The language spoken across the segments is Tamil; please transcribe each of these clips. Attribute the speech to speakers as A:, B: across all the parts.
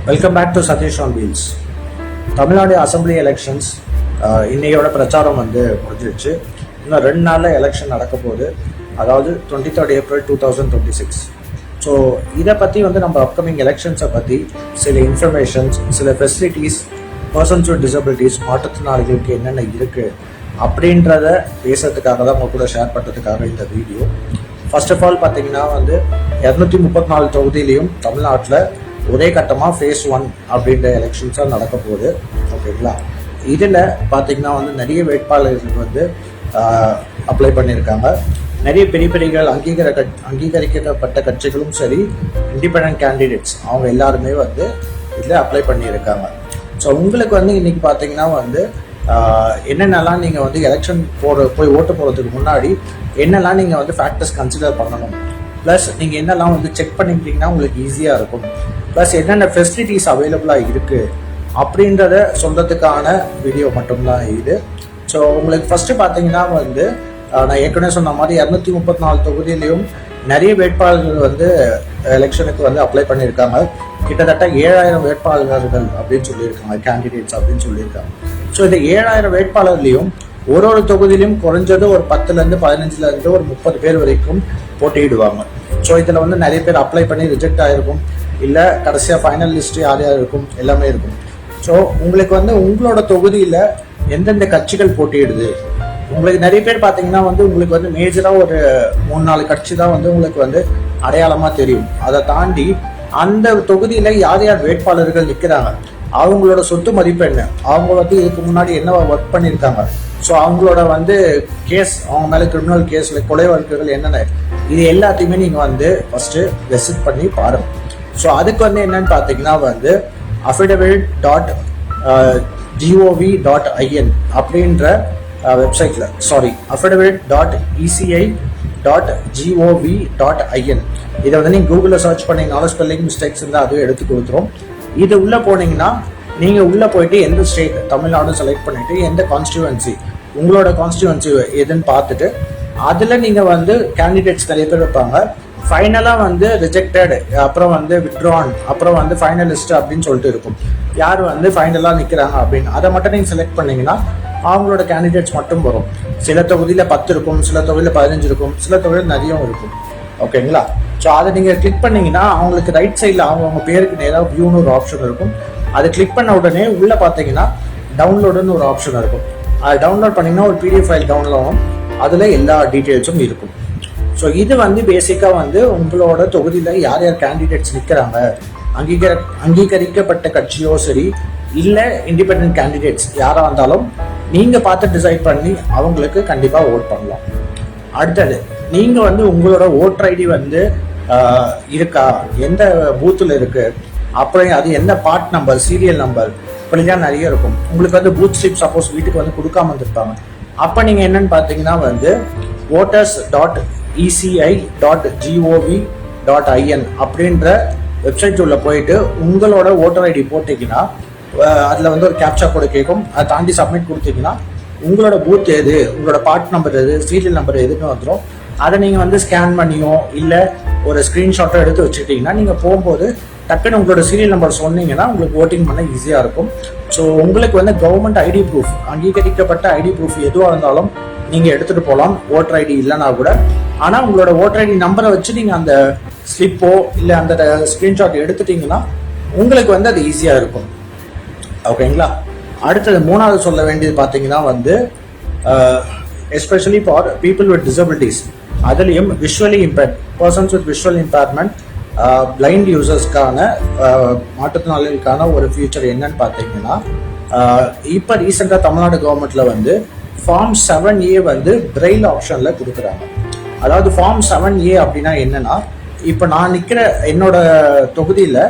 A: Welcome back to Satish on wheels. Tamil Nadu assembly elections இன்னையோட பிரச்சாரம் முடிஞ்சிருச்சு. இன்னும் 2 நாளில் எலெக்ஷன் நடக்க போகுது, அதாவது 23rd April 2026. ஸோ இதை பற்றி நம்ம அப்கமிங் எலெக்ஷன்ஸை பற்றி சில இன்ஃபர்மேஷன்ஸ், சில ஃபெசிலிட்டிஸ், பர்சன்ஸ் வித் டிசபிலிட்டிஸ், மாற்றுத்திறனாளிகளுக்கு என்னென்ன இருக்குது அப்படின்றத பேசுறதுக்காக தான் உங்க கூட ஷேர் பண்ணுறதுக்காக இந்த வீடியோ. ஃபர்ஸ்ட் ஆஃப் ஆல் பார்த்தீங்கன்னா 234 தொகுதியிலையும் தமிழ்நாட்டில் ஒரே கட்டமாக ஃபேஸ் 1 அப்படின்ற எலெக்ஷன்ஸாக நடக்க போகுது. ஓகேங்களா? இதில் பார்த்தீங்கன்னா நிறைய வேட்பாளர்கள் அப்ளை பண்ணியிருக்காங்க. நிறைய பெரிய பெரிய அங்கீகரிக்கப்பட்ட கட்சிகளும் சரி, இண்டிபெண்டன்ட் கேண்டிடேட்ஸ் அவங்க எல்லாருமே இதில் அப்ளை பண்ணியிருக்காங்க. ஸோ உங்களுக்கு இன்னைக்கு பார்த்தீங்கன்னா என்னென்னலாம் நீங்கள் எலெக்ஷன் போய் ஓட்டு போகிறதுக்கு முன்னாடி என்னெல்லாம் நீங்கள் ஃபேக்டர்ஸ் கன்சிடர் பண்ணணும், ப்ளஸ் நீங்கள் என்னெல்லாம் செக் பண்ணிக்கிட்டீங்கன்னா உங்களுக்கு ஈஸியாக இருக்கும், ப்ளஸ் என்னென்ன ஃபெசிலிட்டிஸ் அவைலபிளாக இருக்குது அப்படின்றத சொல்கிறதுக்கான வீடியோ மட்டும்தான் இது. ஸோ உங்களுக்கு ஃபஸ்ட்டு பார்த்தீங்கன்னா நான் ஏற்கனவே சொன்ன மாதிரி 234 தொகுதியிலையும் நிறைய வேட்பாளர்கள் எலெக்ஷனுக்கு அப்ளை பண்ணியிருக்காங்க. கிட்டத்தட்ட 7000 வேட்பாளர்கள் அப்படின்னு சொல்லியிருக்காங்க, கேண்டிடேட்ஸ் அப்படின்னு சொல்லியிருக்காங்க. ஸோ இந்த 7000 வேட்பாளர்லையும் ஒரு தொகுதியிலையும் குறைஞ்சது ஒரு 10லேருந்து 15லேருந்து ஒரு 30 பேர் வரைக்கும் போட்டியிடுவாங்க. ஸோ இதில் நிறைய பேர் அப்ளை பண்ணி ரிஜெக்ட் ஆகிருக்கும், இல்லை கடைசியாக ஃபைனல் லிஸ்ட் யார் யார் இருக்கும் எல்லாமே இருக்கும். ஸோ உங்களுக்கு உங்களோட தொகுதியில் எந்தெந்த கட்சிகள் போட்டியிடுது, உங்களுக்கு நிறைய பேர் பார்த்தீங்கன்னா உங்களுக்கு மேஜராக ஒரு 3-4 கட்சி தான் உங்களுக்கு அடையாளமாக தெரியும். அதை தாண்டி அந்த தொகுதியில் யார் யார் வேட்பாளர்கள் நிற்கிறாங்க, அவங்களோட சொத்து மதிப்பு என்ன, அவங்க இதுக்கு முன்னாடி என்ன ஒர்க் பண்ணியிருக்காங்க, ஸோ அவங்களோட கேஸ், அவங்க மேலே கிரிமினல் கேஸில் கொலை வழக்குகள் என்னென்ன, இது எல்லாத்தையுமே நீங்கள் ஃபஸ்ட்டு விசிட் பண்ணி பாருங்கள். ஸோ அதுக்கு என்னன்னு பார்த்தீங்கன்னா affidavit.gov.in அப்படின்ற வெப்சைட்டில், affidavit.eci.gov.in இதை நீங்கள் கூகுளில் சர்ச் பண்ணிங்கனாலும் ஸ்பெல்லிங் மிஸ்டேக்ஸ் இருந்தால் அதுவும் எடுத்து கொடுத்துரும். இது உள்ளே போனீங்கன்னா நீங்கள் உள்ளே போயிட்டு எந்த ஸ்டேட், தமிழ்நாடு செலக்ட் பண்ணிவிட்டு எந்த கான்ஸ்டியூவன்சி, உங்களோட கான்ஸ்டியூவன்சி எதுன்னு பார்த்துட்டு அதில் நீங்கள் கேண்டிடேட்ஸ் நிறைய பேர் வைப்பாங்க. ஃபைனலாக ரிஜெக்டட், அப்புறம் வித்ட்ரான், அப்புறம் ஃபைனலிஸ்ட் அப்படின்னு சொல்லிட்டு இருக்கும். யார் ஃபைனலாக நிற்கிறாங்க அப்படின்னு அதை மட்டும் நீங்கள் செலக்ட் பண்ணிங்கன்னா அவங்களோட கேண்டிடேட்ஸ் மட்டும் வரும். சில தொகுதியில் 10 இருக்கும், சில தொகுதியில் 15 இருக்கும், சில தொகுதியில் நிறையும் இருக்கும். ஓகேங்களா? ஸோ அதை நீங்கள் கிளிக் பண்ணிங்கன்னா அவங்களுக்கு ரைட் சைடில் அவங்க பேருக்கு நேராக வியூன்னு ஒரு ஆப்ஷன் இருக்கும். அதை கிளிக் பண்ண உடனே உள்ளே பார்த்தீங்கன்னா டவுன்லோடுன்னு ஒரு ஆப்ஷன் இருக்கும். அதை டவுன்லோட் பண்ணிங்கன்னா ஒரு PDF ஃபைல் டவுன்லோட் ஆகும், அதில் எல்லா டீட்டெயில்ஸும் இருக்கும். ஸோ இது பேசிக்காக உங்களோட தொகுதியில் யார் யார் கேண்டிடேட்ஸ் நிற்கிறாங்க, அங்கீகரிக்கப்பட்ட கட்சியோ சரி, இல்லை இண்டிபெண்டன்ட் கேண்டிடேட்ஸ் யாராக இருந்தாலும் நீங்கள் பார்த்து டிசைட் பண்ணி அவங்களுக்கு கண்டிப்பாக ஓட் பண்ணலாம். அடுத்தது நீங்கள் உங்களோட ஓட்டர் ஐடி இருக்கா, எந்த பூத்தில் இருக்குது, அப்புறம் அது என்ன பார்ட் நம்பர், சீரியல் நம்பர், இப்படிலாம் நிறைய இருக்கும். உங்களுக்கு பூத் ஸ்லிப் சப்போஸ் வீட்டுக்கு கொடுக்காம இருந்திருப்பாங்க. அப்போ நீங்கள் என்னன்னு பார்த்தீங்கன்னா voters.eci.gov.in அப்படின்ற வெப்சைட் உள்ள போயிட்டு உங்களோட ஓட்டர் ஐடி போட்டிங்கன்னா அதில் ஒரு கேப்சா கோடு கேட்கும். அதை தாண்டி சப்மிட் கொடுத்தீங்கன்னா உங்களோட பூத் எது, உங்களோட பார்ட் நம்பர் எது, சீரியல் நம்பர் எதுன்னு வந்துடும். அதை நீங்கள் ஸ்கேன் பண்ணியோ இல்லை ஒரு ஸ்க்ரீன்ஷாட்டோ எடுத்து வச்சுக்கிட்டிங்கன்னா நீங்கள் போகும்போது டக்குன்னு உங்களோட சீரியல் நம்பர் சொன்னீங்கன்னா உங்களுக்கு ஓட்டிங் பண்ண ஈஸியாக இருக்கும். ஸோ உங்களுக்கு கவர்மெண்ட் ஐடி ப்ரூஃப், அங்கீகரிக்கப்பட்ட ஐடி ப்ரூஃப் எதுவாக இருந்தாலும் நீங்கள் எடுத்துகிட்டு போகலாம், ஓட்டர் ஐடி இல்லைனா கூட. ஆனால் உங்களோட ஓட்டர் ஐடி நம்பரை வச்சு நீங்கள் அந்த ஸ்லிப்போ இல்லை அந்த ஸ்க்ரீன்ஷாட் எடுத்துட்டிங்கன்னா உங்களுக்கு அது ஈஸியாக இருக்கும். ஓகேங்களா? அடுத்தது 3வது சொல்ல வேண்டியது பார்த்தீங்கன்னா especially for people with disabilities, அதுலேயும் visually impaired persons with visual impairment, blind யூசர்ஸ்க்கான, மாற்றுத்திறனாளிகளுக்கான ஒரு ஃபியூச்சர் என்னன்னு பார்த்தீங்கன்னா இப்போ ரீசெண்டாக தமிழ்நாடு கவர்மெண்ட்டில் ஃபார்ம் 7A பிரெயில் ஆப்ஷனில் கொடுக்குறாங்க. அதாவது ஃபார்ம் 7A அப்படின்னா என்னன்னா, இப்போ நான் நிற்கிற என்னோட தொகுதியில்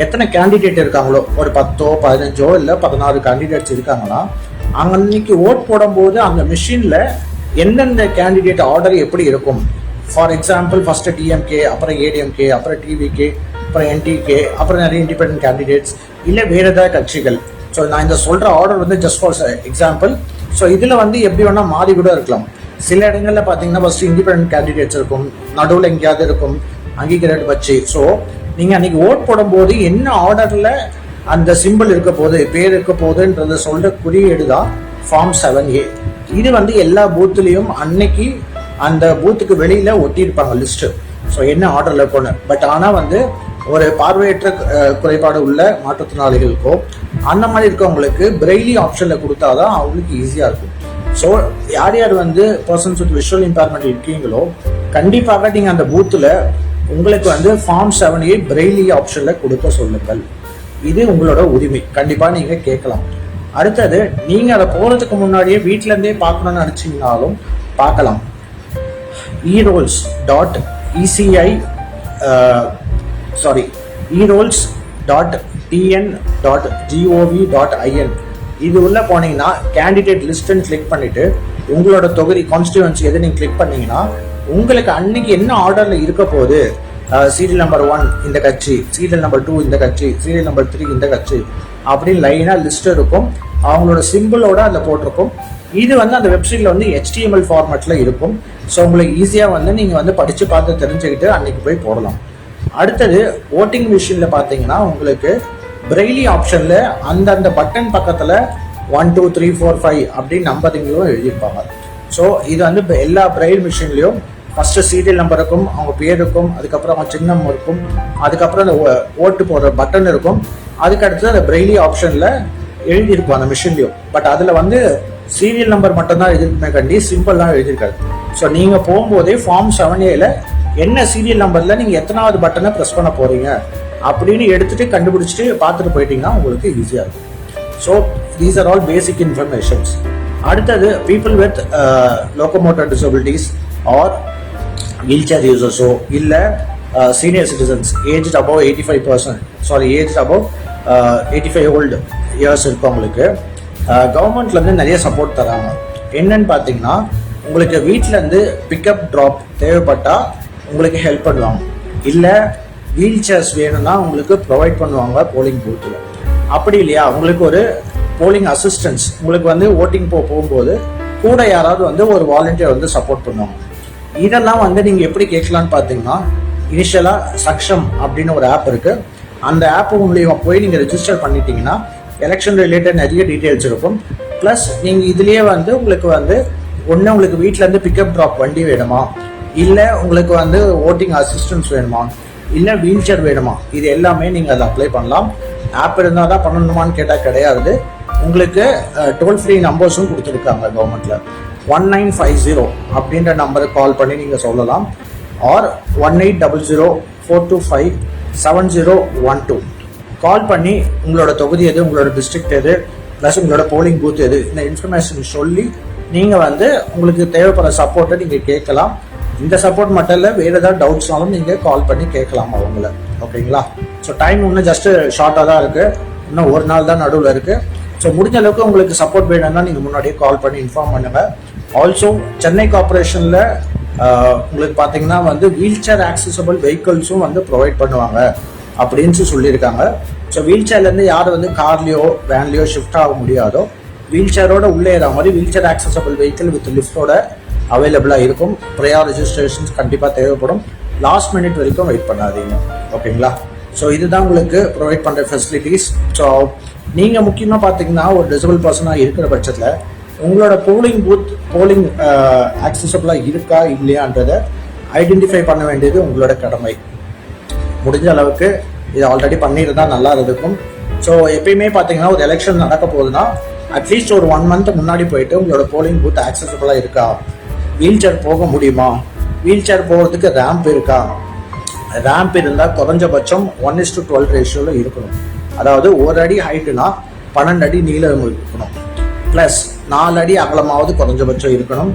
A: எத்தனை கேண்டிடேட் இருக்காங்களோ, ஒரு 10ஓ 15ஓ இல்லை 16 கேண்டிடேட்ஸ் இருக்காங்கன்னா அன்னைக்கு ஓட் போடும்போது அந்த மிஷினில் எந்தெந்த கேண்டிடேட் ஆர்டர் எப்படி இருக்கும். ஃபார் எக்ஸாம்பிள் ஃபர்ஸ்ட் DMK, அப்புறம் ADMK, அப்புறம் TVK, அப்புறம் NTK, அப்புறம் நிறைய இண்டிபெண்டன்ட் கேண்டிடேட்ஸ், இல்லை வேறு ஏதாவது கட்சிகள். ஸோ நான் இந்த சொல்கிற order just for example. So இதில் எப்படி வேணால் மாறி கூட இருக்கலாம். சில இடங்களில் பார்த்தீங்கன்னா ஃபர்ஸ்ட் இண்டிபெண்டன்ட் கேண்டிடேட்ஸ் இருக்கும், நடுவில் எங்கேயாவது இருக்கும் அங்கீகரிக்கப்பட்ட வச்சு. ஸோ நீங்கள் அன்றைக்கி ஓட் போடும்போது என்ன ஆர்டரில் அந்த சிம்பிள் இருக்க போகுது, பேர் இருக்க போகுதுன்றத சொல்கிற குறியீடு தான் ஃபார்ம் 7A. இது வந்து எல்லா பூத்துலேயும் அன்னைக்கு அந்த பூத்துக்கு வெளியில் ஒட்டியிருப்பாங்க லிஸ்ட்டு. ஸோ என்ன ஆர்டரில் இருக்கும்னு. பட் ஆனால் வந்து ஒரு பார்வையற்ற குறைபாடு உள்ள மாற்றுத்திறனாளிகளுக்கோ அந்த மாதிரி இருக்கவங்களுக்கு பிரெய்லி ஆப்ஷனில் கொடுத்தாதான் அவங்களுக்கு ஈஸியாக இருக்கும். ஸோ யார் யார் வந்து பர்சன்ஸ் வித் விஷுவல் இம்பேர்மெண்ட் இருக்கீங்களோ கண்டிப்பாக நீங்கள் அந்த பூத்தில் உங்களுக்கு வந்து ஃபார்ம் 7A பிரெய்லி ஆப்ஷனில் கொடுக்க சொல்லுங்கள். இது உங்களோட உரிமை, கண்டிப்பாக நீங்கள் கேட்கலாம். அடுத்தது நீங்கள் அதை போகிறதுக்கு முன்னாடியே வீட்டிலேருந்தே பார்க்கணும்னு நினச்சிங்கனாலும் பார்க்கலாம். eRoles.tn.gov.in இது உள்ள போனீங்கன்னா கேண்டிடேட் லிஸ்ட்னு கிளிக் பண்ணிட்டு உங்களோட தொகுதி கான்ஸ்டிடுவன்சி எது நீங்கள் கிளிக் பண்ணீங்கன்னா உங்களுக்கு அன்னைக்கு என்ன ஆர்டர்ல இருக்க போகுது, சீரியல் நம்பர் 1 இந்த கட்சி, சீரியல் நம்பர் 2 இந்த கட்சி, சீரியல் நம்பர் 3 இந்த கட்சி அப்படின்னு லைனாக லிஸ்ட் இருக்கும். அவங்களோட சிம்பிளோட அதில் போட்டிருக்கும். இது வந்து அந்த வெப்சைட்ல வந்து HTML ஃபார்மேட்ல இருக்கும். ஸோ உங்களுக்கு ஈஸியாக வந்து நீங்கள் வந்து படித்து பார்த்து தெரிஞ்சுக்கிட்டு அன்னைக்கு போய் போடலாம். அடுத்தது ஓட்டிங் மிஷினில் பார்த்தீங்கன்னா உங்களுக்கு பிரெய்லி ஆப்ஷனில் அந்தந்த பட்டன் பக்கத்தில் 1 2 3 4 5 அப்படின்னு நம்பரிங்களும் எழுதியிருப்பாங்க. ஸோ இது வந்து எல்லா பிரெயில் மிஷின்லையும் ஃபர்ஸ்ட் சீரியல் நம்பர் இருக்கும், அவங்க பேர் இருக்கும், அதுக்கப்புறம் அவங்க சின்னம் இருக்கும், அதுக்கப்புறம் அந்த ஓட்டு போடுற பட்டன் இருக்கும், அதுக்கடுத்து அந்த பிரெய்லி ஆப்ஷனில் எழுதியிருக்கும் அந்த மிஷின்லையும். பட் அதில் வந்து சீரியல் நம்பர் மட்டும்தான் எழுதிருக்குமே கண்டி சிம்பிள்லாம் எழுதியிருக்காரு. ஸோ நீங்கள் போகும்போதே ஃபார்ம் 7Aல என்ன சீரியல் நம்பரில் நீங்கள் எத்தனாவது பட்டனை ப்ரெஸ் பண்ண போகிறீங்க அப்படின்னு எடுத்துகிட்டு கண்டுபிடிச்சிட்டு பார்த்துட்டு போயிட்டீங்கன்னா உங்களுக்கு ஈஸியாக இருக்கும். So these are all basic informations. அடுத்தது people with locomotor disabilities or wheelchair யூசர்ஸோ இல்லை senior citizens age above 85 old years இருக்கவங்களுக்கு கவர்மெண்ட்லேருந்து நிறைய சப்போர்ட் தராங்க. என்னன்னு பார்த்தீங்கன்னா உங்களுக்கு வீட்டிலேருந்து பிக்கப் ட்ராப் தேவைப்பட்டால் உங்களுக்கு ஹெல்ப் பண்ணுவாங்க. இல்லை வீல் சேர்ஸ் வேணும்னா உங்களுக்கு ப்ரொவைட் பண்ணுவாங்க போலிங் பூத்தில். அப்படி இல்லையா உங்களுக்கு ஒரு போலிங் அசிஸ்டன்ஸ், உங்களுக்கு வந்து ஓட்டிங் போகும்போது கூட யாராவது வந்து ஒரு வாலண்டியர் வந்து சப்போர்ட் பண்ணுவாங்க. இதெல்லாம் வந்து நீங்கள் எப்படி கேட்கலான்னு பார்த்தீங்கன்னா இனிஷியலாக சக்ஷம் அப்படின்னு ஒரு ஆப் இருக்குது. அந்த ஆப் மூலியமாக போய் நீங்கள் ரெஜிஸ்டர் பண்ணிட்டீங்கன்னா எலெக்ஷன் ரிலேட்டட் நிறைய டீட்டெயில்ஸ் இருக்கும். ப்ளஸ் நீங்கள் இதுலேயே வந்து உங்களுக்கு வந்து ஒன்று உங்களுக்கு வீட்டிலேருந்து பிக்கப் ட்ராப் வண்டி வேணுமா, இல்லை உங்களுக்கு வந்து ஓட்டிங் அசிஸ்டன்ஸ் வேணுமா, இல்லை வீல் சேர் வேணுமா, இது எல்லாமே நீங்கள் அதை அப்ளை பண்ணலாம். ஆப் இருந்தால் தான் பண்ணணுமான்னு கேட்டால் கிடையாது. உங்களுக்கு டோல் ஃப்ரீ நம்பர்ஸும் கொடுத்துருக்காங்க கவர்மெண்ட்டில். 1950 அப்படின்ற நம்பருக்கு கால் பண்ணி நீங்கள் சொல்லலாம். ஆர் 1800-425-7012 கால் பண்ணி உங்களோட தொகுதி எது, உங்களோட டிஸ்ட்ரிக்ட் எது, ப்ளஸ் உங்களோட போலிங் பூத் எது, இந்த இன்ஃபர்மேஷன் சொல்லி நீங்கள் வந்து உங்களுக்கு தேவைப்படுற சப்போர்ட்டை நீங்கள் கேட்கலாம். இந்த சப்போர்ட் மட்டும் இல்லை, வேறு ஏதாவது டவுட்ஸ்னாலும் நீங்கள் கால் பண்ணி கேட்கலாம் அவங்கள. ஓகேங்களா? ஸோ டைம் இன்னும் ஜஸ்ட்டு ஷார்ட்டாக தான் இருக்குது, இன்னும் ஒரு நாள் தான் நடுவில் இருக்குது. ஸோ முடிஞ்ச அளவுக்கு உங்களுக்கு சப்போர்ட் வேணும்னா நீங்கள் முன்னாடியே கால் பண்ணி இன்ஃபார்ம் பண்ணுங்கள். ஆல்சோ சென்னை கார்பரேஷனில் உங்களுக்கு பார்த்தீங்கன்னா வந்து வீல் சேர் ஆக்சசபிள் வெஹிக்கிள்ஸும் வந்து ப்ரொவைட் பண்ணுவாங்க அப்படின்னு சொல்லியிருக்காங்க. ஸோ வீல் சேர்லேருந்து யார் வந்து கார்லேயோ வேன்லேயோ ஷிஃப்ட் ஆக முடியாதோ வீல் சேரோட உள்ளே ஏற மாதிரி wheelchair accessible vehicle with லிஃப்டோட அவைலபிளாக இருக்கும். ப்ரையர் ரெஜிஸ்ட்ரேஷன்ஸ் கண்டிப்பாக தேவைப்படும். லாஸ்ட் மினிட் வரைக்கும் வெயிட் பண்ணாதீங்க. ஓகேங்களா? ஸோ இதுதான் உங்களுக்கு ப்ரொவைட் பண்ணுற ஃபெசிலிட்டிஸ். ஸோ நீங்கள் முக்கியமாக பார்த்தீங்கன்னா ஒரு டிசபிள் பர்சனாக இருக்கிற பட்சத்தில் உங்களோட போலிங் ஆக்சசபிளாக இருக்கா இல்லையான்றதை ஐடென்டிஃபை பண்ண வேண்டியது உங்களோட கடமை. முடிஞ்ச அளவுக்கு இது ஆல்ரெடி பண்ணியிருந்தால் நல்லா இருக்கும். ஸோ எப்பயுமே பார்த்தீங்கன்னா ஒரு எலெக்ஷன் நடக்க போகுதுன்னா அட்லீஸ்ட் ஒரு 1 month முன்னாடி போயிட்டு உங்களோட போலிங் பூத் ஆக்சசபிளாக இருக்கா, வீல் சேர் போக முடியுமா, வீல் சேர் போகிறதுக்கு ரேம்ப் இருக்கா, ரேம்ப் இருந்தால் குறைஞ்சபட்சம் 1:12 ரேஷியோவில் இருக்கணும். அதாவது 1 அடி ஹைட்டுனா 12 அடி நீளம் இருக்கணும், ப்ளஸ் 4 அடி அகலமாவது குறைஞ்சபட்சம் இருக்கணும்.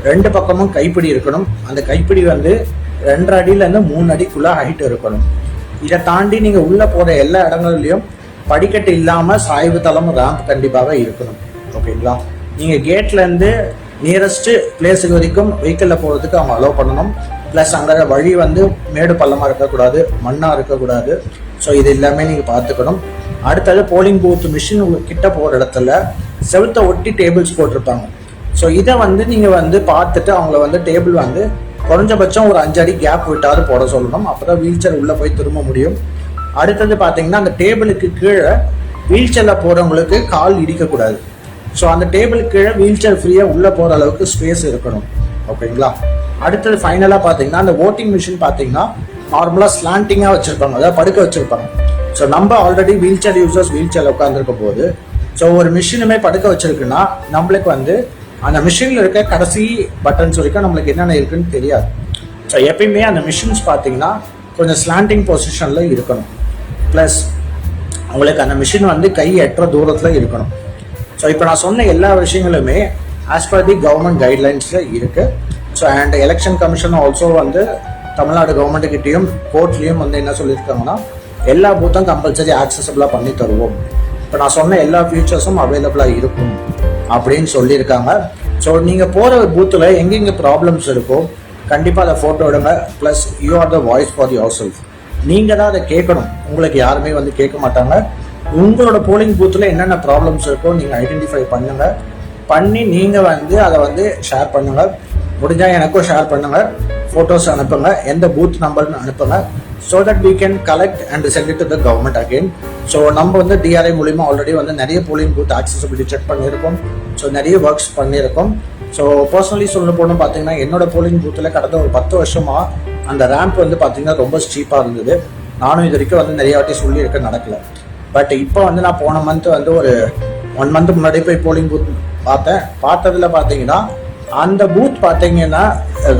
A: 2 பக்கமும் கைப்பிடி இருக்கணும். அந்த கைப்பிடி வந்து 2.5 அடியிலேருந்து 3 அடிக்குள்ளே ஹைட் இருக்கணும். இதை தாண்டி நீங்கள் உள்ளே போகிற எல்லா இடங்கள்லையும் படிக்கட்டு இல்லாமல் சாய்வு தளம் ரேம்ப் கண்டிப்பாக இருக்கணும். ஓகேங்களா? நீங்கள் கேட்லேருந்து நியரஸ்ட்டு பிளேஸுக்கு வரைக்கும் வெஹிக்கிளில் போகிறதுக்கு அவங்க அலோவ் பண்ணணும். ப்ளஸ் அங்கே வழி வந்து மேடு பள்ளமாக இருக்கக்கூடாது, மண்ணாக இருக்கக்கூடாது. ஸோ இது எல்லாமே நீங்கள் பார்த்துக்கணும். அடுத்தது போலிங் பூத் மிஷின் கிட்ட போகிற இடத்துல செவுத்தை ஒட்டி டேபிள்ஸ் போட்டிருப்பாங்க. ஸோ இதை வந்து நீங்கள் வந்து பார்த்துட்டு அவங்கள வந்து டேபிள் வந்து குறைஞ்சபட்சம் ஒரு 5 அடி கேப் விட்டாவது போட சொல்லணும். அப்பதான் வீல் சேர் உள்ள போய் திரும்ப முடியும். அடுத்தது பார்த்தீங்கன்னா அந்த டேபிளுக்கு கீழே வீல் சேரில் போறவங்களுக்கு கால் இடிக்கக்கூடாது. ஸோ அந்த டேபிளுக்கு கீழே வீல் சேர் ஃப்ரீயாக உள்ளே போகிற அளவுக்கு ஸ்பேஸ் இருக்கணும். ஓகேங்களா? அடுத்தது ஃபைனலாக பார்த்தீங்கன்னா அந்த ஓட்டிங் மிஷின் பார்த்தீங்கன்னா நார்மலாக ஸ்லாண்டிங்காக வச்சுருப்பாங்க, அதாவது படுக்க வச்சுருப்பாங்க. ஸோ நம்ம already wheel chair users wheel சேரில் உட்காந்துருக்க போது ஸோ ஒரு மிஷினுமே படுக்க வச்சிருக்குன்னா நம்மளுக்கு வந்து அந்த மிஷினில் இருக்க கடைசி பட்டன்ஸ் வரைக்கும் நம்மளுக்கு என்னென்ன இருக்குன்னு தெரியாது. ஸோ எப்பயுமே அந்த மிஷின்ஸ் பார்த்தீங்கன்னா கொஞ்சம் ஸ்லாண்டிங் பொசிஷனில் இருக்கணும். ப்ளஸ் உங்களுக்கு அந்த மிஷின் வந்து கை எட்டுற தூரத்தில் இருக்கணும். ஸோ இப்போ நான் சொன்ன எல்லா விஷயங்களுமே ஆஸ் பர் தி கவர்மெண்ட் கைட்லைன்ஸில் இருக்குது. So and election commission also வந்து தமிழ்நாடு கவர்மெண்ட்டுக்கிட்டையும் கோர்ட்லேயும் வந்து என்ன சொல்லியிருக்காங்கன்னா எல்லா பூத்தும் கம்பல்சரி ஆக்சசபிளாக பண்ணி தருவோம். இப்போ நான் சொன்ன எல்லா ஃபியூச்சர்ஸும் அவைலபிளாக இருக்கும் அப்படின்னு சொல்லியிருக்காங்க. ஸோ நீங்கள் போகிற பூத்தில் எங்கெங்கே ப்ராப்ளம்ஸ் இருக்கோ கண்டிப்பாக அதை ஃபோட்டோ எடுங்க. Plus you are the voice for your self. நீங்கள் தான் அதை கேட்கணும், உங்களுக்கு யாருமே வந்து கேட்க மாட்டாங்க. உங்களோட போலிங் பூத்தில் என்னென்ன ப்ராப்ளம்ஸ் இருக்கோ நீங்கள் ஐடென்டிஃபை பண்ணி நீங்கள் வந்து அதை வந்து ஷேர் பண்ணுங்கள். முடிஞ்சால் எனக்கும் ஷேர் பண்ணுங்கள், ஃபோட்டோஸ் அனுப்புங்க, எந்த பூத் நம்பர்னு அனுப்புங்க. So that we can collect and send it to the government again. So நம்ம வந்து டிஆர்ஐ மூலிமா ஆல்ரெடி வந்து நிறைய போலிங் பூத் ஆக்சசபிலிட்டி செக் பண்ணியிருக்கோம். ஸோ நிறைய ஒர்க்ஸ் பண்ணியிருக்கோம். ஸோ பர்சனலி சொல்ல போகணும் பார்த்தீங்கன்னா என்னோட போலிங் பூத்தில் கடந்த ஒரு 10 வருஷமாக அந்த ரேம்ப் வந்து பார்த்தீங்கன்னா ரொம்ப ஸ்டீப்பாக இருந்தது. நானும் இது வரைக்கும் வந்து நிறைய வாட்டி சொல்லியிருக்க நடக்கல. பட் இப்போ வந்து நான் போன மந்த் வந்து ஒரு 1 மந்த் முன்னாடி போய் போலிங் பூத் பார்த்ததில் பார்த்தீங்கன்னா அந்த பூத் பார்த்தீங்கன்னா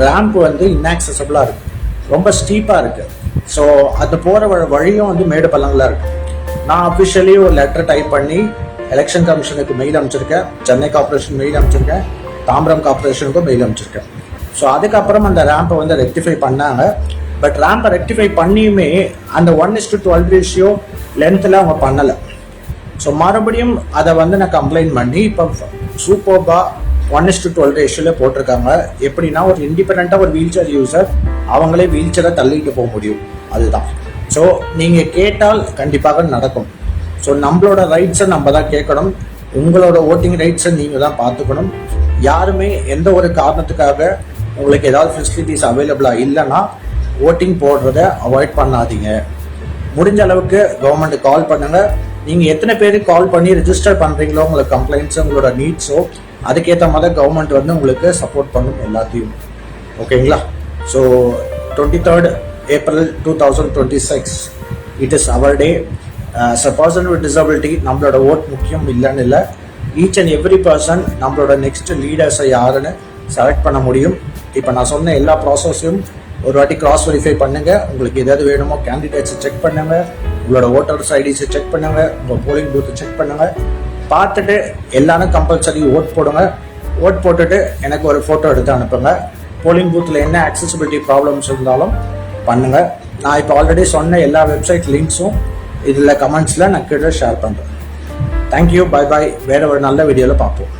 A: ரேம்ப் வந்து இன்ஆக்சசபிளாக இருக்குது, ரொம்ப ஸ்டீப்பாக இருக்குது. ஸோ அது போகிற வழியும் வந்து மேடு பள்ளங்களாக இருக்குது. நான் அஃபிஷியலி ஒரு லெட்டர் டைப் பண்ணி எலெக்ஷன் கமிஷனுக்கு மெயில் அனுப்பிச்சிருக்கேன், சென்னை கார்பரேஷன் மெயில் அனுப்பிச்சிருக்கேன், தாம்பரம் கார்பரேஷனுக்கும் மெயில் அனுப்பிச்சிருக்கேன். ஸோ அதுக்கப்புறம் அந்த ரேம்பை வந்து ரெக்டிஃபை பண்ணாங்க. பட் ரேம்பை ரெக்டிஃபை பண்ணியுமே அந்த 1:12 ரேஷியோ லென்த்தில் அவங்க பண்ணலை. ஸோ மறுபடியும் அதை வந்து நான் கம்ப்ளைண்ட் பண்ணி இப்போ சூப்பர்பாக 1:12 ரேஷியோவில் போட்டிருக்காங்க. எப்படின்னா ஒரு இண்டிபெண்ட்டாக ஒரு வீல் சேர் யூசர் அவங்களே வீல் சேரை தள்ளிட்டு போக முடியும், அதுதான். ஸோ நீங்கள் கேட்டால் கண்டிப்பாக நடக்கும். ஸோ நம்மளோட ரைட்ஸை நம்ம தான் கேட்கணும், உங்களோட ஓட்டிங் ரைட்ஸை நீங்கள் தான் பார்த்துக்கணும். யாருமே எந்த ஒரு காரணத்துக்காக உங்களுக்கு ஏதாவது ஃபெசிலிட்டிஸ் அவைலபிளாக இல்லைன்னா ஓட்டிங் போடுறத அவாய்ட் பண்ணாதீங்க. முடிஞ்ச அளவுக்கு கவர்மெண்ட்டு கால் பண்ணுங்கள். நீங்கள் எத்தனை பேருக்கு கால் பண்ணி ரிஜிஸ்டர் பண்ணுறீங்களோ உங்களுக்கு கம்ப்ளைண்ட்ஸோ உங்களோட நீட்ஸோ அதுக்கேற்ற மாதிரி கவர்மெண்ட் வந்து உங்களுக்கு சப்போர்ட் பண்ணும் எல்லாத்தையும். ஓகேங்களா? So 23rd April 2026 it is our day. as a person with disability நம்மளோட ஓட் முக்கியம் இல்லைன்னு இல்லை. ஈச் அண்ட் எவ்ரி பர்சன் நம்மளோட நெக்ஸ்ட் லீடர்ஸை யாருன்னு செலக்ட் பண்ண முடியும். இப்போ நான் சொன்ன எல்லா ப்ராசஸையும் ஒரு வாட்டி கிராஸ் வெரிஃபை பண்ணுங்கள். உங்களுக்கு எதாவது வேணுமோ கேண்டிடேட்ஸை செக் பண்ணுங்கள், உங்களோட ஓட்டர்ஸ் ஐடிஸை செக் பண்ணுங்கள், உங்கள் போலிங் பூத்தை செக் பண்ணுங்கள். பார்த்துட்டு எல்லாரும் கம்பல்சரி ஓட் போடுங்க. ஓட் போட்டுட்டு எனக்கு ஒரு ஃபோட்டோ எடுத்து அனுப்புங்க. போலிங் பூத்தில் என்ன ஆக்சசிபிலிட்டி ப்ராப்ளம்ஸ் இருந்தாலும் பண்ணுங்கள். நான் இப்போ ஆல்ரெடி சொன்ன எல்லா வெப்சைட் லிங்க்ஸும் இதில் கமெண்ட்ஸில் நான் கீழே ஷேர் பண்ணுறேன். Thank you, bye bye. வேறு ஒரு நல்ல வீடியோவில் பார்ப்போம்.